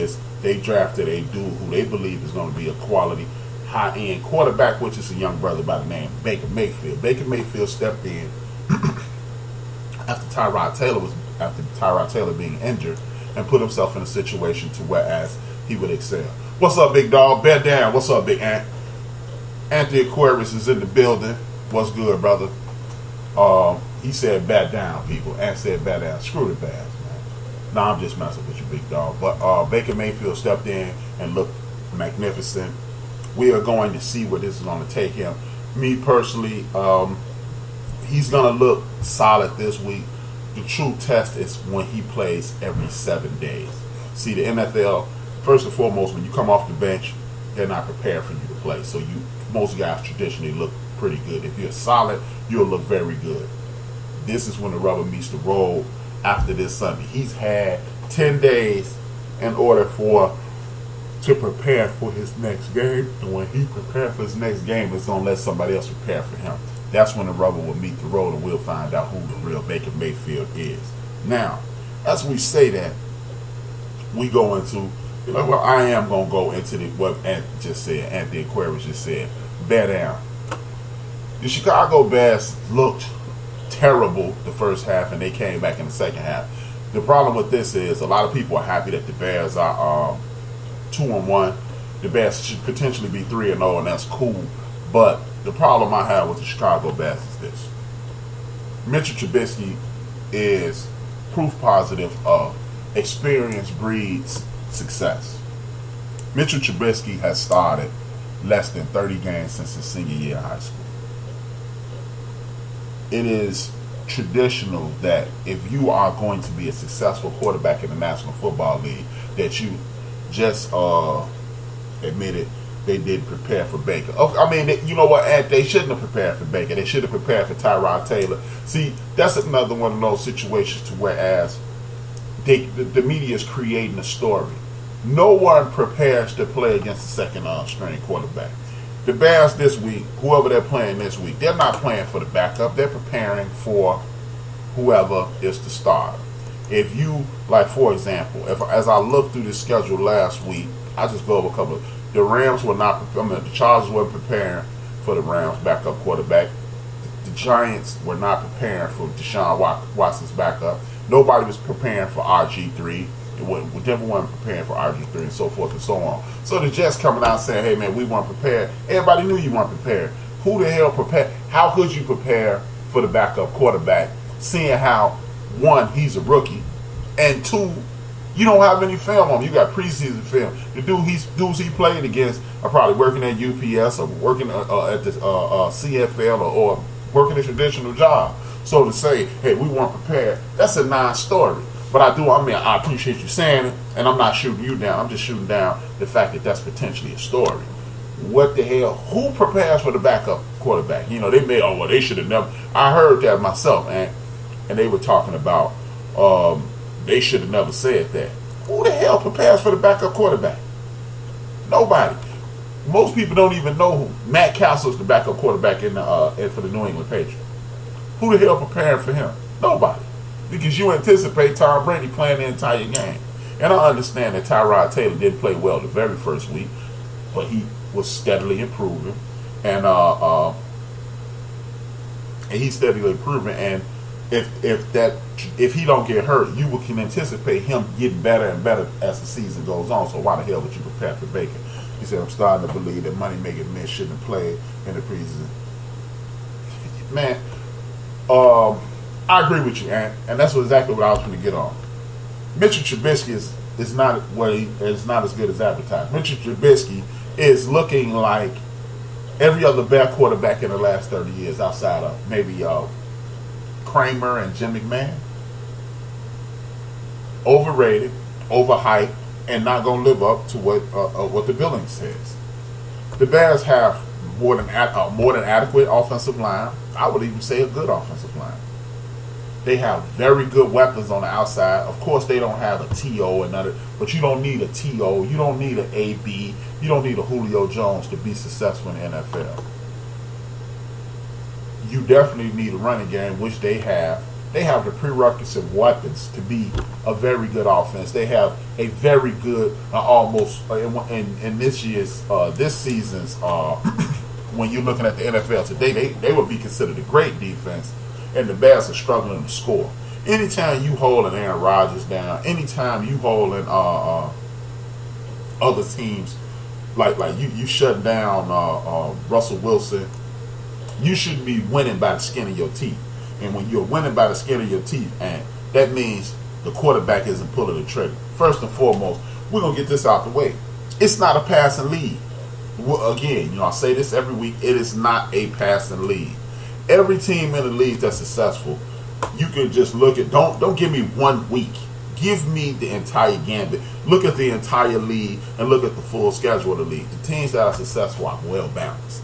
is they drafted a dude who they believe is going to be a quality, high-end quarterback, which is a young brother by the name of Baker Mayfield. Baker Mayfield stepped in after Tyrod Taylor being injured and put himself in a situation to whereas he would excel. What's up, big dog? Bed down. What's up, big ant? Anthony Aquarius is in the building. What's good, brother? He said bat down, people. Ant said bat down. Screw the Bears, man. Nah, I'm just messing with you, big dog. But Baker Mayfield stepped in and looked magnificent. We are going to see where this is going to take him. Me personally, he's going to look solid this week. The true test is when he plays every 7 days. See, the NFL, first and foremost, when you come off the bench, they're not prepared for you to play. So most guys traditionally look pretty good. If you're solid, you'll look very good. This is when the rubber meets the road after this Sunday. He's had 10 days in order to prepare for his next game. And when he prepares for his next game, it's going to let somebody else prepare for him. That's when the rubber will meet the road and we'll find out who the real Baker Mayfield is. Now, as we say that, we go into, I am going to go into what Anthony Aquarius just said. Bear down. The Chicago Bears looked terrible the first half and they came back in the second half. The problem with this is a lot of people are happy that the Bears are 2-1. The Bears should potentially be 3-0, and that's cool. But the problem I have with the Chicago Bears is this. Mitchell Trubisky is proof positive of experience breeds success. Mitchell Trubisky has started less than 30 games since his senior year in high school. It is traditional that if you are going to be a successful quarterback in the National Football League, that you just admitted they didn't prepare for Baker. I mean, you know what? They shouldn't have prepared for Baker. They should have prepared for Tyrod Taylor. See, that's another one of those situations to whereas the media is creating a story. No one prepares to play against the second string quarterback. The Bears this week, whoever they're playing this week, they're not playing for the backup. They're preparing for whoever is the starter. If you, like for example, as I looked through the schedule last week, I just go over a couple of, the Rams were not, the Chargers weren't preparing for the Rams backup quarterback. The Giants were not preparing for Deshaun Watson's backup. Nobody was preparing for RG3. Denver wasn't preparing for RG3 and so forth and so on. So the Jets coming out saying, hey man, we weren't prepared. Everybody knew you weren't prepared. Who the hell prepared? How could you prepare for the backup quarterback, seeing how, one, he's a rookie, and two, you don't have any film on him. You got preseason film. The dudes he played against are probably working at UPS or working at the CFL or working a traditional job. So to say, hey, we weren't prepared, that's a non-story. But I appreciate you saying it, and I'm not shooting you down. I'm just shooting down the fact that that's potentially a story. What the hell? Who prepares for the backup quarterback? They should have never. I heard that myself, man, and they were talking about they should have never said that. Who the hell prepares for the backup quarterback? Nobody. Most people don't even know who. Matt Castle's the backup quarterback for the New England Patriots. Who the hell preparing for him? Nobody. Because you anticipate Tom Brady playing the entire game. And I understand that Tyrod Taylor didn't play well the very first week, but he was steadily improving. And he's steadily improving. And if he don't get hurt, you can anticipate him getting better and better as the season goes on. So why the hell would you prepare for Baker? He said, I'm starting to believe that money-making men shouldn't have played in the preseason. Man, I agree with you, Ant, and that's exactly what I was going to get on. Mitchell Trubisky is not as good as advertised. Mitchell Trubisky is looking like every other Bear quarterback in the last 30 years, outside of maybe Kramer and Jim McMahon. Overrated, overhyped, and not going to live up to what the billing says. The Bears have more than adequate offensive line. I would even say a good offensive line. They have very good weapons on the outside. Of course, they don't have a T.O. and other, but you don't need a T.O. You don't need an A.B. You don't need a Julio Jones to be successful in the NFL. You definitely need a running game, which they have. They have the prerequisite weapons to be a very good offense. They have a very good, in this season's, when you're looking at the NFL today, they would be considered a great defense, and the Bears are struggling to score. Anytime you holding Aaron Rodgers down, anytime you holding other teams, like you shut down Russell Wilson, you shouldn't be winning by the skin of your teeth. And when you're winning by the skin of your teeth, and that means the quarterback isn't pulling the trigger. First and foremost, we're going to get this out the way. It's not a passing league. Again, I say this every week, it is not a passing league. Every team in the league that's successful, you can just look at, don't give me 1 week. Give me the entire gambit. Look at the entire league and look at the full schedule of the league. The teams that are successful are well balanced.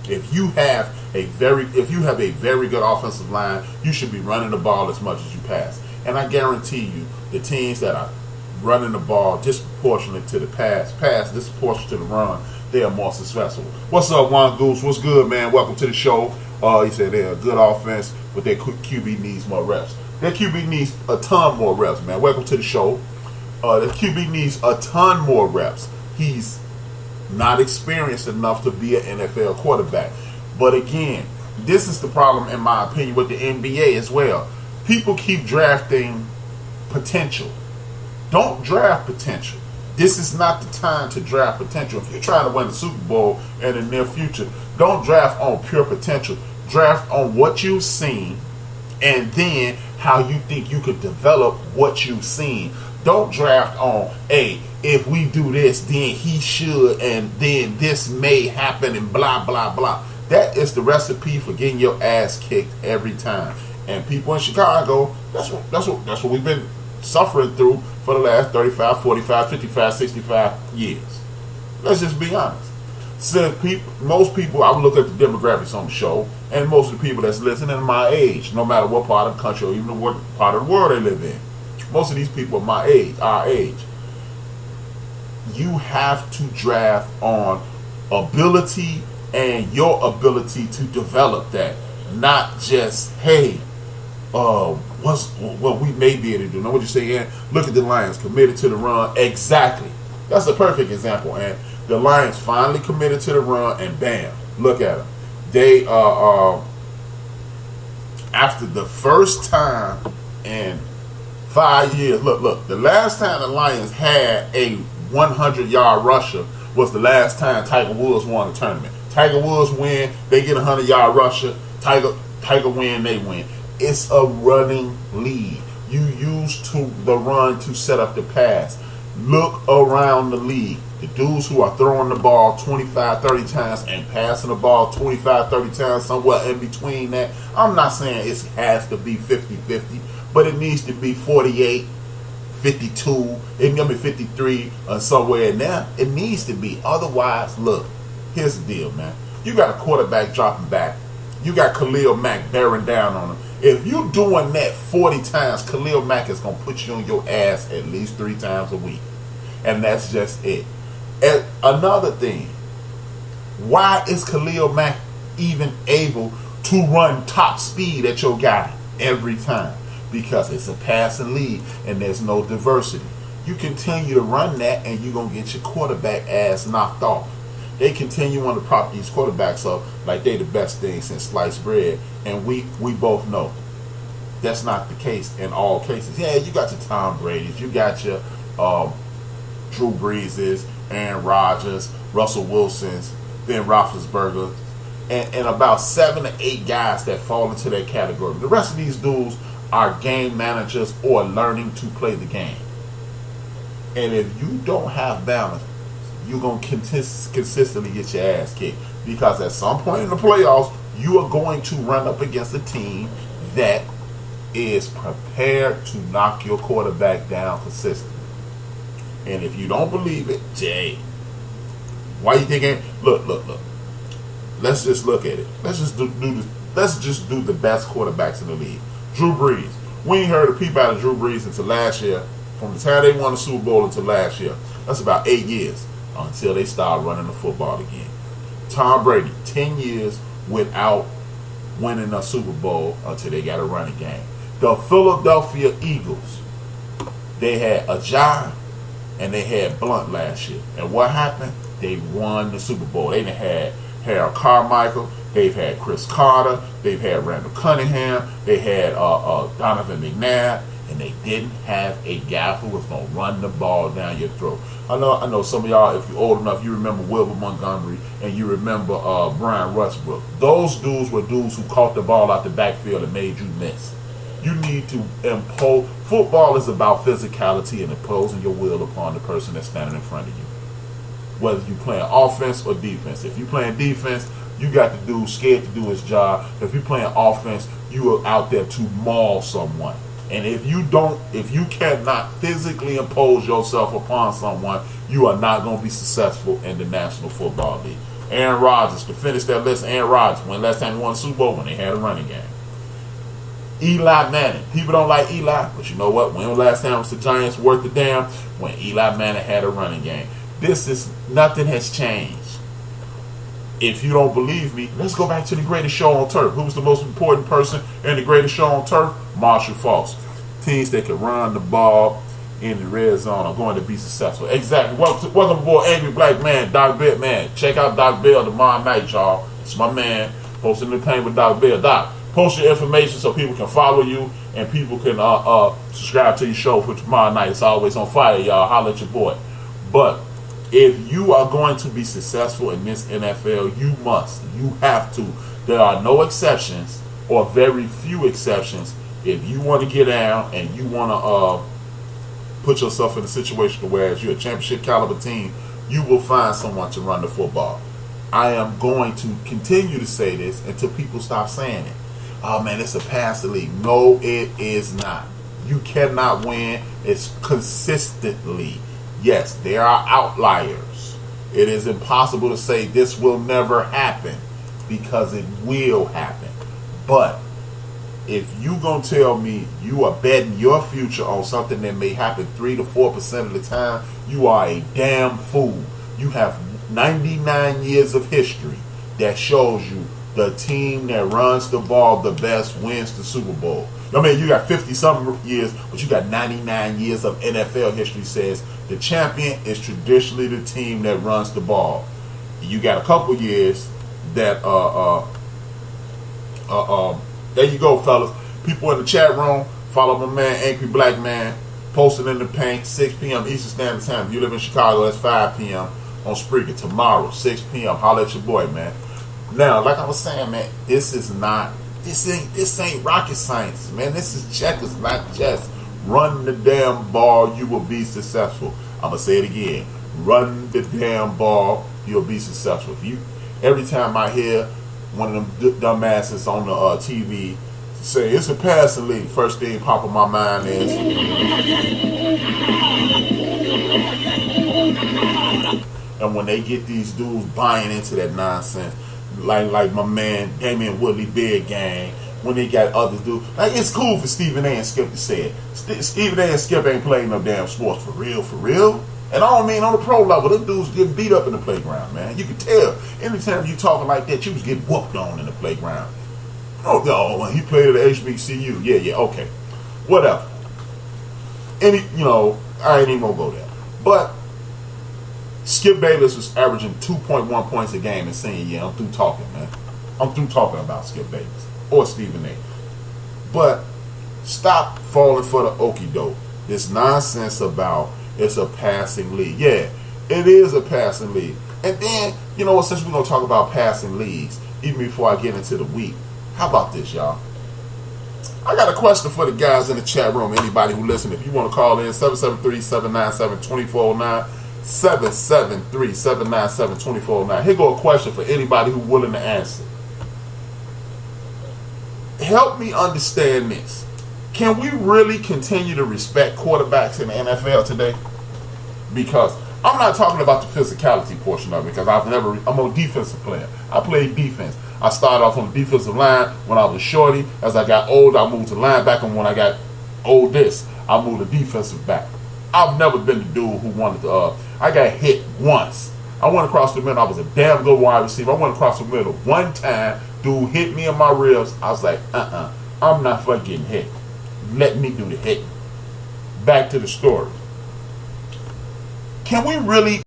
If you have a very good offensive line, you should be running the ball as much as you pass. And I guarantee you, the teams that are running the ball disproportionate to the pass disproportionate to the run, they are more successful. What's up, Juan Goose? What's good, man? Welcome to the show. He said they're a good offense, but their QB needs more reps. Their QB needs a ton more reps, man. Welcome to the show. The QB needs a ton more reps. He's not experienced enough to be an NFL quarterback. But again, this is the problem, in my opinion, with the NBA as well. People keep drafting potential. Don't draft potential. This is not the time to draft potential. If you're trying to win the Super Bowl in the near future, don't draft on pure potential. Draft on what you've seen and then how you think you could develop what you've seen. Don't draft on, hey, if we do this, then he should, and then this may happen, and blah, blah, blah. That is the recipe for getting your ass kicked every time. And people in Chicago, that's what we've been suffering through for the last 35, 45, 55, 65 years. Let's just be honest. So most people, I would look at the demographics on the show, and most of the people that's listening are my age, no matter what part of the country or even what part of the world they live in. Most of these people are my age, our age. You have to draft on ability and your ability to develop that, not just, hey, what we may be able to do. Know what you say? Yeah, look at the Lions committed to the run. Exactly, that's a perfect example. And the Lions finally committed to the run, and bam, look at them. They after the first time in 5 years. Look. The last time the Lions had a 100-yard rusher was the last time Tiger Woods won the tournament. Tiger Woods win, they get a 100-yard rusher. Tiger win, they win. It's a running league. You use the run to set up the pass. Look around the league. The dudes who are throwing the ball 25, 30 times and passing the ball 25, 30 times, somewhere in between that. I'm not saying it has to be 50-50, but it needs to be 48, 52, 53, or somewhere in there. It needs to be. Otherwise, look, here's the deal, man. You got a quarterback dropping back. You got Khalil Mack bearing down on him. If you're doing that 40 times, Khalil Mack is going to put you on your ass at least 3 times a week. And that's just it. And another thing, why is Khalil Mack even able to run top speed at your guy every time? Because it's a passing league and there's no diversity. You continue to run that and you're going to get your quarterback ass knocked off. They continue on to prop these quarterbacks up like they the best thing since sliced bread. And we both know that's not the case in all cases. Yeah, you got your Tom Brady's, you got your Drew Breeses, Aaron Rodgers, Russell Wilson's, Ben Roethlisberger, and about 7 to 8 guys that fall into that category. The rest of these dudes are game managers or learning to play the game. And if you don't have balance, you're going to consistently get your ass kicked. Because at some point in the playoffs, you are going to run up against a team that is prepared to knock your quarterback down consistently. And if you don't believe it, Jay, why you thinking? Look. Let's just look at it. Let's just do the best quarterbacks in the league. Drew Brees. We ain't heard a peep out of Drew Brees until last year. From the time they won the Super Bowl until last year. That's about 8 years until they start running the football again. Tom Brady, 10 years without winning a Super Bowl until they got a running game. The Philadelphia Eagles, they had Ajay and they had Blunt last year. And what happened? They won the Super Bowl. They had Harold Carmichael. They've had Chris Carter. They've had Randall Cunningham. They had Donovan McNabb. And they didn't have a guy who was going to run the ball down your throat. I know some of y'all, if you're old enough, you remember Wilbur Montgomery and you remember Brian Westbrook. Those dudes were dudes who caught the ball out the backfield and made you miss. You need to impose. Football is about physicality and imposing your will upon the person that's standing in front of you. Whether you're playing offense or defense. If you're playing defense, you got the dude scared to do his job. If you're playing offense, you are out there to maul someone. And if you cannot physically impose yourself upon someone, you are not going to be successful in the National Football League. Aaron Rodgers, to finish that list, Aaron Rodgers, when last time he won the Super Bowl? When they had a running game. Eli Manning. People don't like Eli, but you know what? When the last time was the Giants worth the damn? When Eli Manning had a running game. Nothing has changed. If you don't believe me, let's go back to the greatest show on turf. Who was the most important person in the greatest show on turf? Marshall Falk. Teams that can run the ball in the red zone are going to be successful. Exactly. Welcome aboard, Angry Black Man, Doc Bill. Man, check out Doc Bill tomorrow night, y'all. It's my man, posting the pain with Doc Bill. Doc, post your information so people can follow you and people can subscribe to your show for tomorrow night. It's always on fire, y'all. Holla at your boy. But if you are going to be successful in this NFL, you have to. There are no exceptions or very few exceptions. If you want to get down and you want to put yourself in a situation where you're a championship caliber team, you will find someone to run the football. I am going to continue to say this until people stop saying it. Oh man, it's a passing league. No, it is not. You cannot win. It's consistently. Yes, there are outliers. It is impossible to say this will never happen because it will happen. But if you gonna tell me you are betting your future on something that may happen 3 to 4% of the time, you are a damn fool. You have 99 years of history that shows you the team that runs the ball the best wins the Super Bowl. I mean, you got 50-something years, but you got 99 years of NFL history says the champion is traditionally the team that runs the ball. You got a couple years that, there you go, fellas. People in the chat room, follow my man, Angry Black Man, posting in the paint, 6 p.m. Eastern Standard Time. If you live in Chicago, that's 5 p.m. on Spreaker. Tomorrow, 6 p.m. Holla at your boy, man. Now, like I was saying, man, this ain't rocket science, man. This is checkers, not chess. Run the damn ball, you will be successful. I'm gonna say it again. Run the damn ball, you'll be successful. Every time I hear one of them dumbasses on the TV say it's a passing league, first thing pop in my mind is and when they get these dudes buying into that nonsense, like my man Damian Woodley, Big Gang, when they got other dudes, like it's cool for Stephen A. and Skip to say it. Stephen A. and Skip ain't playing no damn sports for real. And I don't mean on the pro level. Them dudes getting beat up in the playground, man. You can tell. Anytime you talking like that, you was getting whooped on in the playground. Oh, no, he played at HBCU. Yeah, okay. Whatever. I ain't even gonna go there. But Skip Bayless was averaging 2.1 points a game in senior year. I'm through talking, man. I'm through talking about Skip Bayless or Stephen A. But stop falling for the okie doke. This nonsense about it's a passing league. Yeah, it is a passing league. And then, you know what, since we're going to talk about passing leagues, even before I get into the week, how about this, y'all? I got a question for the guys in the chat room. Anybody who listen, if you want to call in, 773-797-2409, 773-797-2409. Here go a question for anybody who's willing to answer. Help me understand this. Can we really continue to respect quarterbacks in the NFL today? Because I'm not talking about the physicality portion of it, because I'm a defensive player. I played defense. I started off on the defensive line when I was shorty. As I got older, I moved to linebacker. And when I got oldest, I moved to defensive back. I've never been the dude who wanted to, I got hit once. I went across the middle. I was a damn good wide receiver. I went across the middle one time. Dude hit me in my ribs. I was like, I'm not fucking getting hit. let me do the hitting. Back to the story. Can we really